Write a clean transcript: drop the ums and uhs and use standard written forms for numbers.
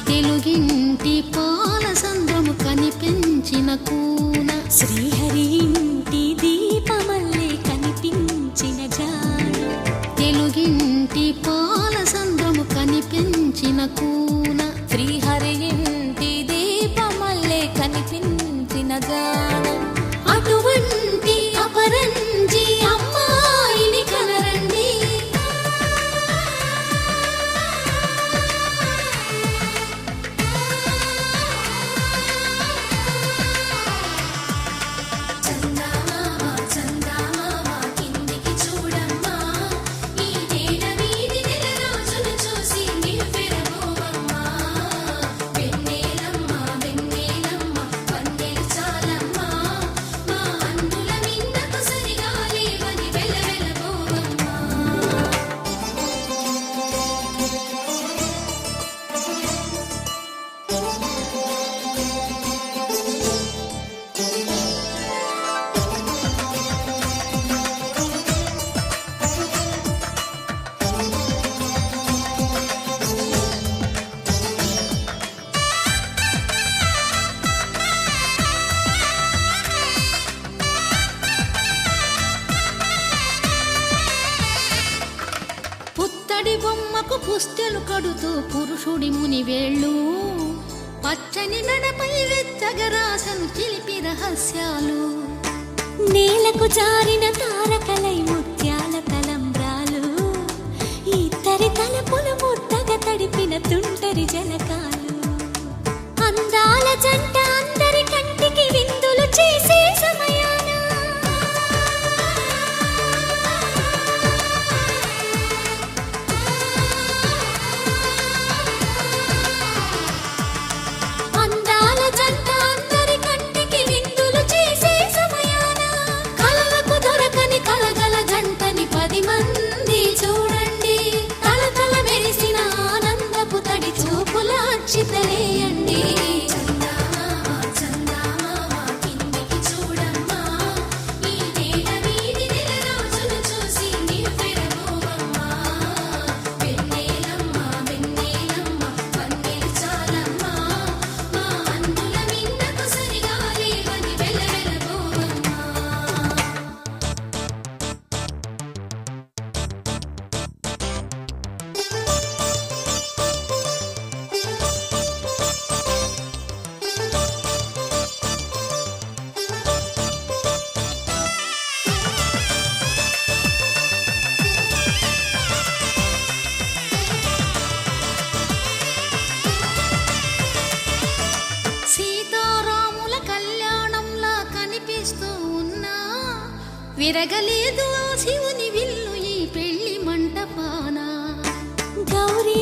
తెలుగింటి పాలసంద్రము కనిపించిన కూన శ్రీహరి ఇంటి దీపమల్లే కనిపించిన జాడ తెలుగింటి పాలసంద్రము కనిపించిన కూన శ్రీహరి ఇంటి దీపమల్లే కనిపించిన జాడ అటువంటి అపరంజి అమ్మాయిని కనరండి పుత్తడి బొమ్మకు పుస్తెలు కడుతూ పురుషుడి ముని వేళ్ళు పచ్చని మెడపై వెచ్చగరాసను చిలిపి రహస్యాలు నేలకు జారిన తారకలై ముత్యాల తలంబ్రాలు ఇద్దరి తలపులు ముద్దగా తడిపిన తుంటరి జలకాలు అందాల జంట అందరి కంటికి విందులు చేసే సమయాన అందాల జంట అందరి కంటికి విందులు చేసే సమయాన కలలకు దొరకని కలగల జంటని 10 మంది చూడండి తలతల మెరిసిన ఆనందపు తడి చూపుల అక్షితలేయండి సీతారాముల కళ్యాణంలా కనిపిస్తూ ఉన్నా విరగలేదు ఆ శివుని విల్లు ఈ పెళ్లి మంటపాన గౌరీ